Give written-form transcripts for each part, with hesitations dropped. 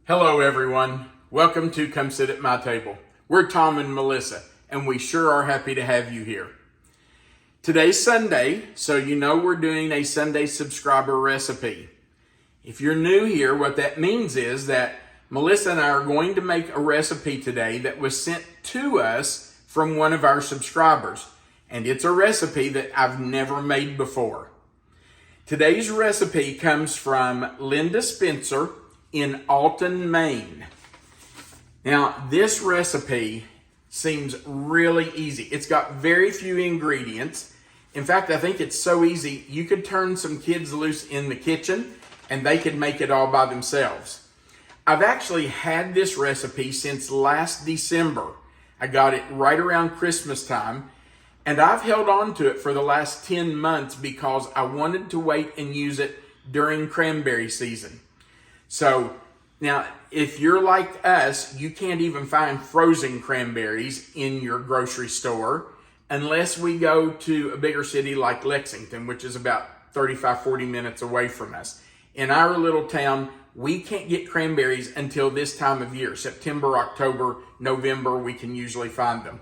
Hello everyone, welcome to Come Sit at My Table. We're Tom and Melissa, and we sure are happy to have you here. Today's Sunday, so you know we're doing a Sunday subscriber recipe. If you're new here, what that means is that Melissa and I are going to make a recipe today that was sent to us from one of our subscribers, and it's a recipe that I've never made before. Today's recipe comes from Linda Spencer in Alton, Maine. Now, this recipe seems really easy. It's got very few ingredients. In fact, I think it's so easy, you could turn some kids loose in the kitchen and they could make it all by themselves. I've actually had this recipe since last December. I got it right around Christmas time, and I've held on to it for the last 10 months because I wanted to wait and use it during cranberry season. So now, if you're like us, you can't even find frozen cranberries in your grocery store unless we go to a bigger city like Lexington, which is about 35-40 minutes away from us. In our little town, we can't get cranberries until this time of year. September, October, November, we can usually find them.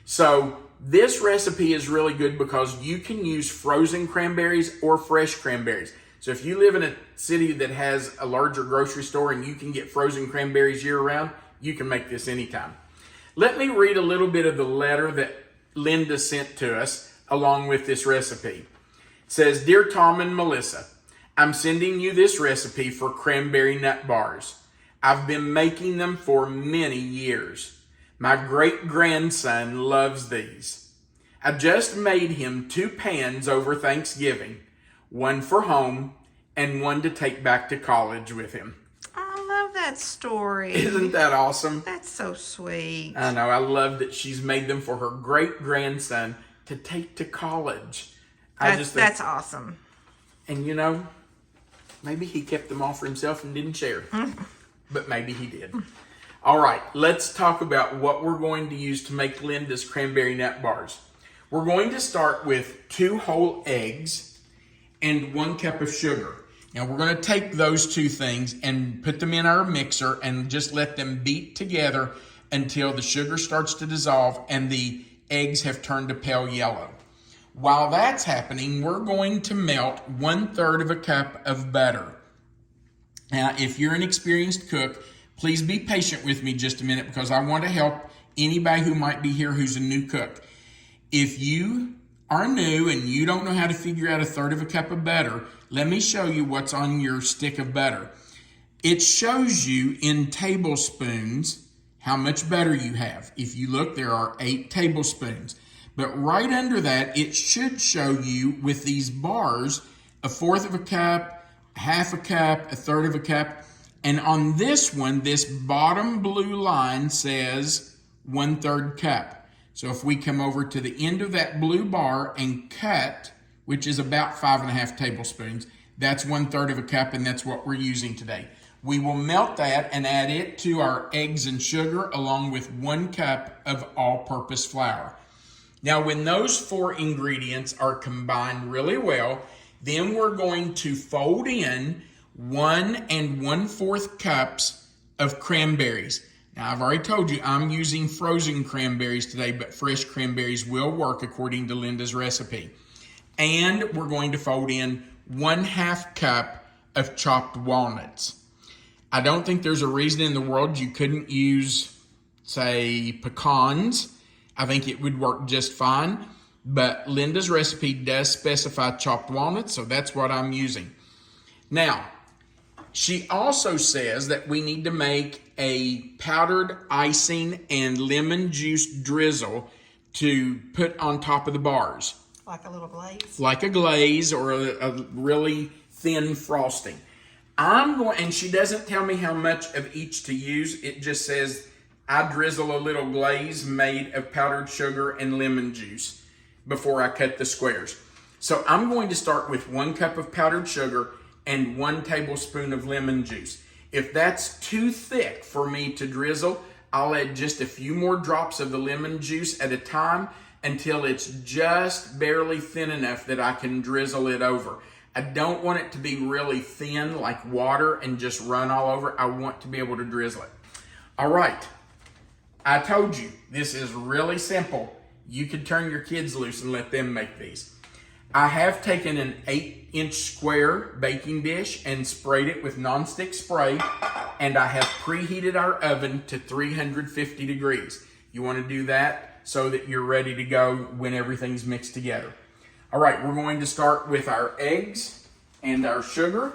So this recipe is really good because you can use frozen cranberries or fresh cranberries. So if you live in a city that has a larger grocery store and you can get frozen cranberries year-round, you can make this anytime. Let me read a little bit of the letter that Linda sent to us along with this recipe. It says, "Dear Tom and Melissa, I'm sending you this recipe for cranberry nut bars. I've been making them for many years. My great-grandson loves these. I just made him 2 pans over Thanksgiving, one for home and one to take back to college with him." I love that story. Isn't that awesome? That's so sweet. I know. I love that she's made them for her great-grandson to take to college. That's awesome. And you know, maybe he kept them all for himself and didn't share. But maybe he did. All right, let's talk about what we're going to use to make Linda's cranberry nut bars. We're going to start with 2 whole eggs and 1 cup of sugar. Now we're going to take those 2 things and put them in our mixer and just let them beat together until the sugar starts to dissolve and the eggs have turned a pale yellow. While that's happening, we're going to melt 1/3 of a cup of butter. Now, if you're an experienced cook, please be patient with me just a minute because I want to help anybody who might be here who's a new cook. If you are new and you don't know how to figure out 1/3 of a cup of butter, let me show you what's on your stick of butter. It shows you in tablespoons how much butter you have. If you look, there are 8 tablespoons. But right under that, it should show you with these bars 1/4 of a cup, 1/2 a cup, 1/3 of a cup. And on this one, this bottom blue line says 1/3 cup. So if we come over to the end of that blue bar and cut, which is about 5.5 tablespoons, that's 1/3 of a cup, and that's what we're using today. We will melt that and add it to our eggs and sugar along with 1 cup of all-purpose flour. Now, when those 4 ingredients are combined really well, then we're going to fold in 1 1/4 cups of cranberries. Now, I've already told you I'm using frozen cranberries today, but fresh cranberries will work according to Linda's recipe. And we're going to fold in 1/2 cup of chopped walnuts. I don't think there's a reason in the world you couldn't use, say, pecans. I think it would work just fine, but Linda's recipe does specify chopped walnuts, so that's what I'm using. Now, she also says that we need to make a powdered icing and lemon juice drizzle to put on top of the bars. Like a little glaze? Like a glaze or a really thin frosting. And she doesn't tell me how much of each to use. It just says, I drizzle a little glaze made of powdered sugar and lemon juice before I cut the squares. So I'm going to start with 1 cup of powdered sugar and 1 tablespoon of lemon juice. If that's too thick for me to drizzle, I'll add just a few more drops of the lemon juice at a time until it's just barely thin enough that I can drizzle it over. I don't want it to be really thin like water and just run all over. I want to be able to drizzle it. All right. I told you, this is really simple. You could turn your kids loose and let them make these. I have taken an 8-inch square baking dish and sprayed it with nonstick spray, and I have preheated our oven to 350 degrees. You want to do that so that you're ready to go when everything's mixed together. All right, we're going to start with our eggs and our sugar,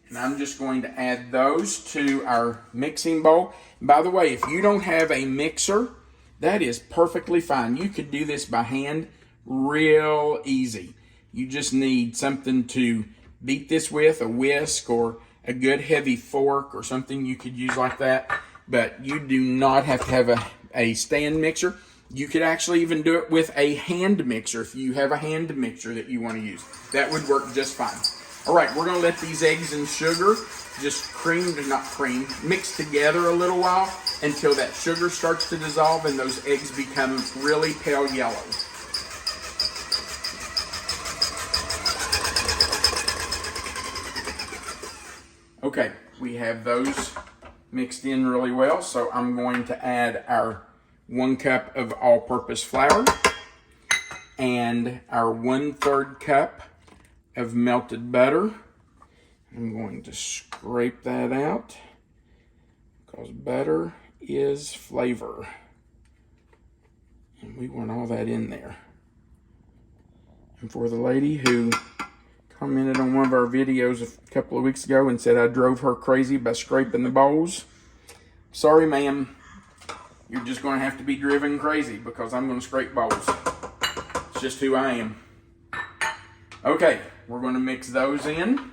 and I'm just going to add those to our mixing bowl. And by the way, if you don't have a mixer, that is perfectly fine. You could do this by hand real easy. You just need something to beat this with, a whisk or a good heavy fork or something you could use like that. But you do not have to have a stand mixer. You could actually even do it with a hand mixer if you have a hand mixer that you want to use. That would work just fine. All right, we're going to let these eggs and sugar just mix together a little while until that sugar starts to dissolve and those eggs become really pale yellow. Okay, we have those mixed in really well, so I'm going to add our 1 cup of all-purpose flour and our 1/3 cup of melted butter. I'm going to scrape that out because butter is flavor. And we want all that in there. And for the lady who commented on one of our videos a couple of weeks ago and said I drove her crazy by scraping the bowls, sorry ma'am, you're just going to have to be driven crazy because I'm going to scrape bowls. It's just who I am. Okay, we're going to mix those in.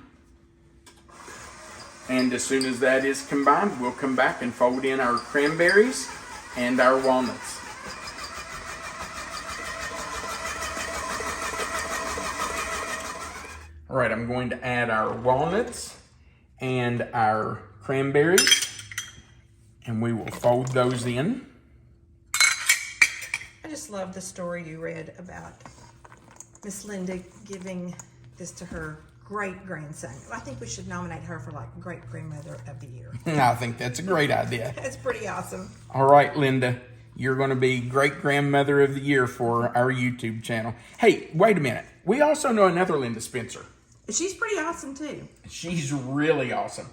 And as soon as that is combined, we'll come back and fold in our cranberries and our walnuts. All right, I'm going to add our walnuts and our cranberries, and we will fold those in. I just love the story you read about Miss Linda giving this to her great-grandson. I think we should nominate her for like great-grandmother of the year. I think that's a great idea. That's pretty awesome. All right, Linda, you're going to be great-grandmother of the year for our YouTube channel. Hey, wait a minute. We also know another Linda Spencer. She's pretty awesome too. She's really awesome.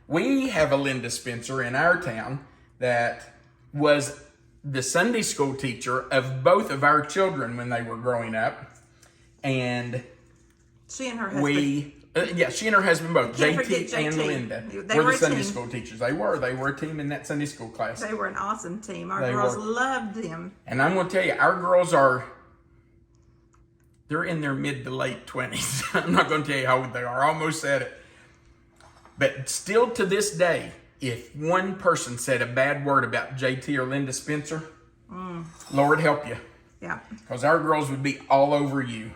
We have a Linda Spencer in our town that was the Sunday school teacher of both of our children when they were growing up. And she and her husband. She and her husband both, JT and JT. Linda, They were were the a Sunday team. school teachers. They were a team in that Sunday school class. They were an awesome team. Our They girls were. loved them. And I'm going to tell you, our girls they're in their mid to late 20s. I'm not going to tell you how old they are. I almost said it. But still to this day, if one person said a bad word about JT or Linda Spencer, Lord help you. Yeah. Because our girls would be all over you.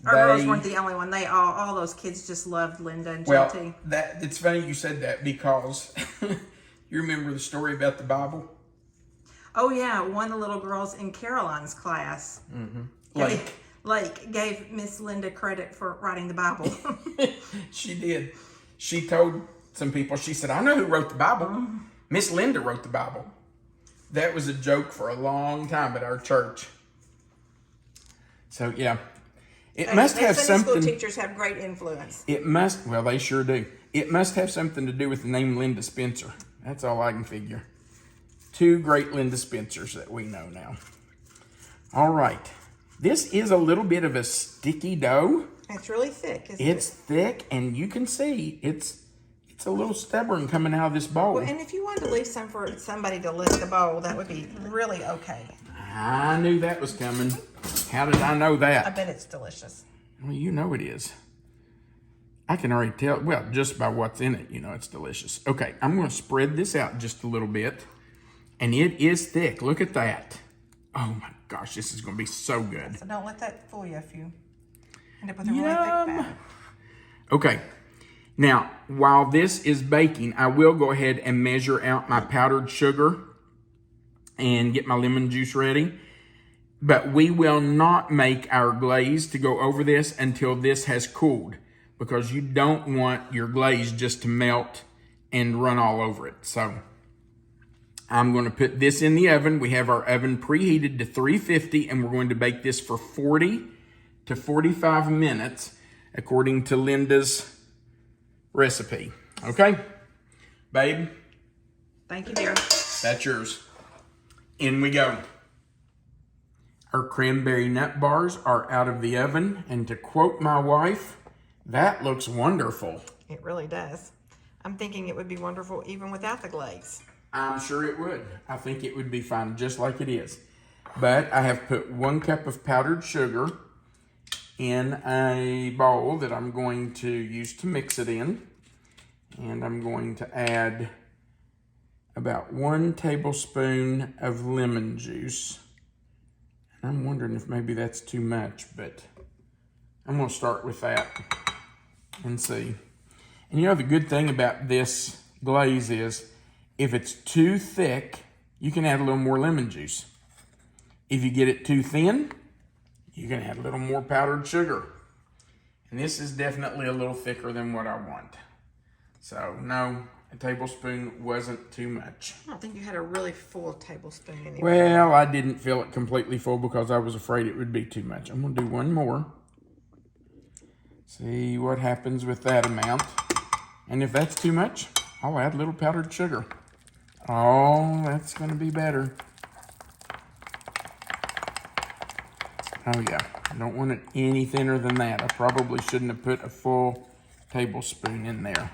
Our girls weren't the only one. They all those kids just loved Linda and JT. Well, it's funny you said that because you remember the story about the Bible? Oh yeah, one of the little girls in Caroline's class, Lake gave Miss Linda credit for writing the Bible. She did. She told some people, she said, I know who wrote the Bible. Miss Linda wrote the Bible. That was a joke for a long time at our church. So yeah. It must have Sunday something. School teachers have great influence. It must. Well, they sure do. It must have something to do with the name Linda Spencer. That's all I can figure. 2 great Linda Spencers that we know now. All right. This is a little bit of a sticky dough. It's really thick, isn't it? It's thick, and you can see it's a little stubborn coming out of this bowl. Well, and if you wanted to leave some for somebody to lick the bowl, that would be really okay. I knew that was coming. How did I know that? I bet it's delicious. Well, you know it is. I can already tell, well, just by what's in it, you know it's delicious. Okay, I'm going to spread this out just a little bit. And it is thick. Look at that. Oh my gosh, this is going to be so good. So don't let that fool you if you end up with a really thick batter. Okay, now while this is baking, I will go ahead and measure out my powdered sugar and get my lemon juice ready. But we will not make our glaze to go over this until this has cooled. because you don't want your glaze just to melt and run all over it. So I'm going to put this in the oven. We have our oven preheated to 350, and we're going to bake this for 40 to 45 minutes according to Linda's recipe. Okay, babe? Thank you, dear. That's yours. In we go. Our cranberry nut bars are out of the oven, and to quote my wife, that looks wonderful. It really does. I'm thinking it would be wonderful even without the glaze. I'm sure it would. I think it would be fine just like it is. But I have put 1 cup of powdered sugar in a bowl that I'm going to use to mix it in. And I'm going to add about 1 tablespoon of lemon juice. And I'm wondering if maybe that's too much, but I'm going to start with that and see. And you know, the good thing about this glaze is if it's too thick, you can add a little more lemon juice. If you get it too thin, you can add a little more powdered sugar. And this is definitely a little thicker than what I want. So no, a tablespoon wasn't too much. I don't think you had a really full tablespoon anyway. Well, I didn't fill it completely full because I was afraid it would be too much. I'm going to do 1 more. See what happens with that amount. And if that's too much, I'll add a little powdered sugar. Oh, that's going to be better. Oh yeah, I don't want it any thinner than that. I probably shouldn't have put a full tablespoon in there.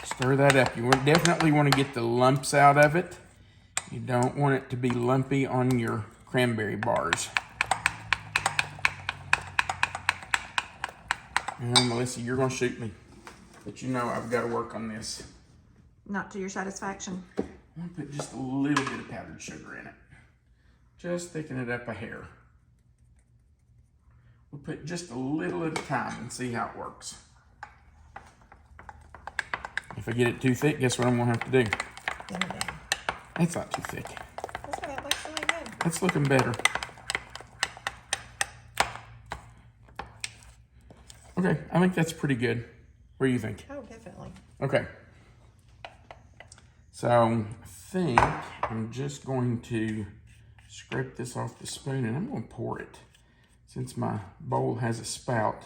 Stir that up. You definitely want to get the lumps out of it. You don't want it to be lumpy on your cranberry bars. And Melissa, you're going to shoot me. But you know I've got to work on this. Not to your satisfaction. I'm going to put just a little bit of powdered sugar in it. Just thicken it up a hair. We'll put just a little at a time and see how it works. If I get it too thick, guess what I'm going to have to do? Thin it down. That's not too thick. That looks really good. That's looking better. Okay, I think that's pretty good. What do you think? Oh, definitely. Okay. So I think I'm just going to scrape this off the spoon and I'm going to pour it. Since my bowl has a spout,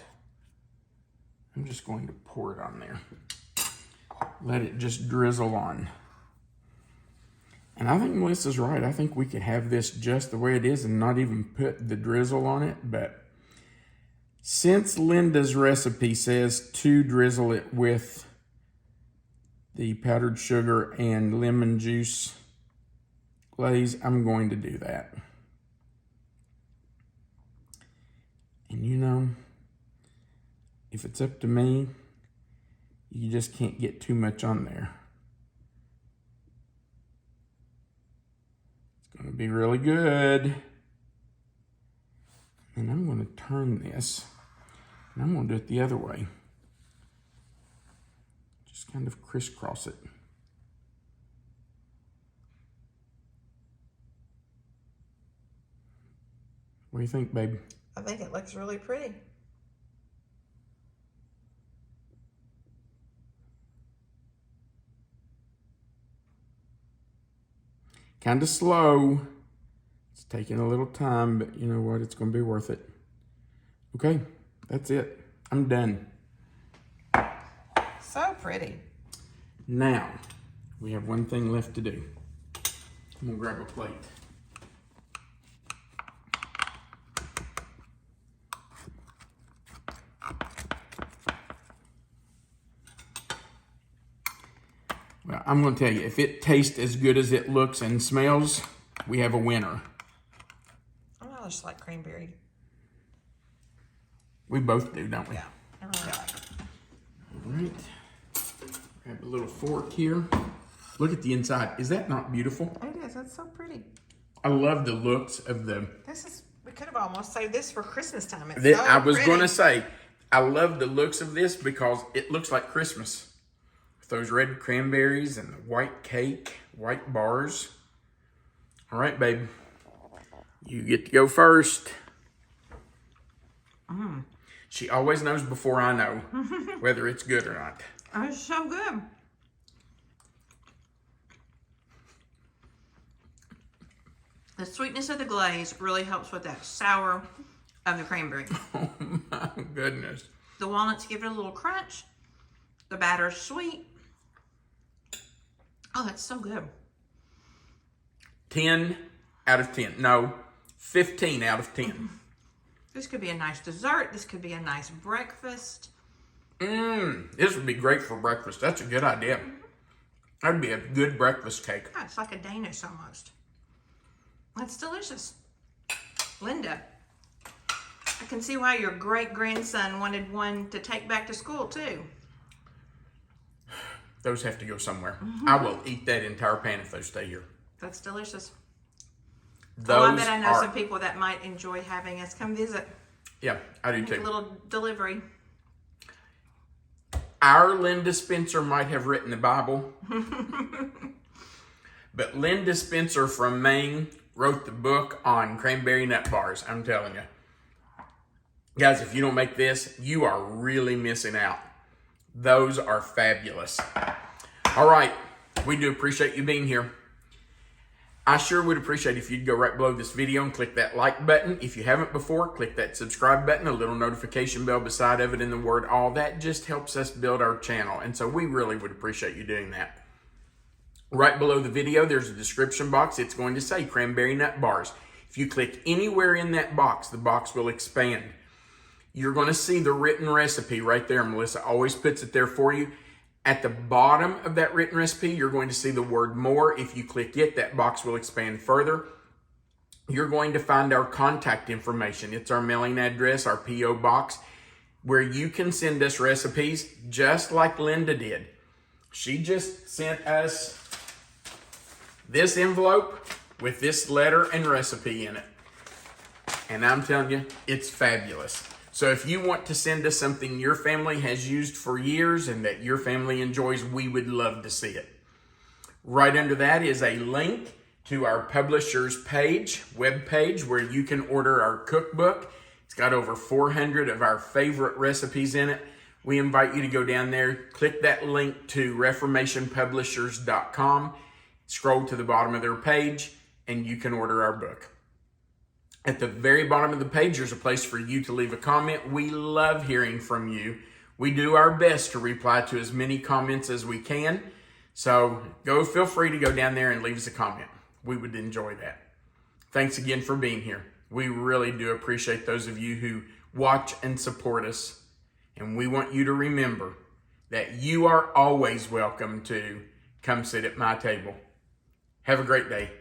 I'm just going to pour it on there. Let it just drizzle on. And I think Melissa's right. I think we could have this just the way it is and not even put the drizzle on it. But since Linda's recipe says to drizzle it with the powdered sugar and lemon juice glaze, I'm going to do that. And you know, if it's up to me, you just can't get too much on there. It's going to be really good. And I'm going to turn this, and I'm going to do it the other way. Just kind of crisscross it. What do you think, babe? I think it looks really pretty. Kind of slow. It's taking a little time, but you know what? It's going to be worth it. Okay, that's it. I'm done. So pretty. Now, we have one thing left to do. I'm going to grab a plate. Well, I'm going to tell you, if it tastes as good as it looks and smells, we have a winner. I just like cranberry. We both do, don't we? Yeah, I really like it. All right. Grab a little fork here. Look at the inside. Is that not beautiful? It is. That's so pretty. I love the looks of the... We could have almost saved this for Christmas time. It's so I was pretty. going to say, I love the looks of this because it looks like Christmas. With those red cranberries and the white cake, white bars. All right, babe. You get to go first. She always knows before I know whether it's good or not. Oh, it's so good. The sweetness of the glaze really helps with that sour of the cranberry. Oh my goodness. The walnuts give it a little crunch. The batter's sweet. Oh, that's so good. 10 out of 10. No, 15 out of 10. This could be a nice dessert. This could be a nice breakfast. This would be great for breakfast. That's a good idea. That'd be a good breakfast cake. Yeah, it's like a Danish almost. That's delicious. Linda, I can see why your great-grandson wanted one to take back to school, too. Those have to go somewhere. I will eat that entire pan if they stay here. That's delicious. Those I bet I know some people that might enjoy having us come visit. Yeah, I do A too. little delivery. Our Linda Spencer might have written the Bible. But Linda Spencer from Maine wrote the book on cranberry nut bars. I'm telling you. Guys, if you don't make this, you are really missing out. Those are fabulous. All right. We do appreciate you being here. I sure would appreciate if you'd go right below this video and click that like button. If you haven't before, click that subscribe button, a little notification bell beside of it in the word all. That just helps us build our channel. And so we really would appreciate you doing that. Right below the video, there's a description box. It's going to say Cranberry Nut Bars. If you click anywhere in that box, the box will expand. You're going to see the written recipe right there. Melissa always puts it there for you. At the bottom of that written recipe, you're going to see the word more. If you click it, that box will expand further. You're going to find our contact information. It's our mailing address, our P.O. box, where you can send us recipes just like Linda did. She just sent us this envelope with this letter and recipe in it. And I'm telling you, it's fabulous. So if you want to send us something your family has used for years and that your family enjoys, we would love to see it. Right under that is a link to our publisher's page, webpage, where you can order our cookbook. It's got over 400 of our favorite recipes in it. We invite you to go down there, click that link to reformationpublishers.com, scroll to the bottom of their page, and you can order our book. At the very bottom of the page, there's a place for you to leave a comment. We love hearing from you. We do our best to reply to as many comments as we can. So feel free to go down there and leave us a comment. We would enjoy that. Thanks again for being here. We really do appreciate those of you who watch and support us. And we want you to remember that you are always welcome to come sit at my table. Have a great day.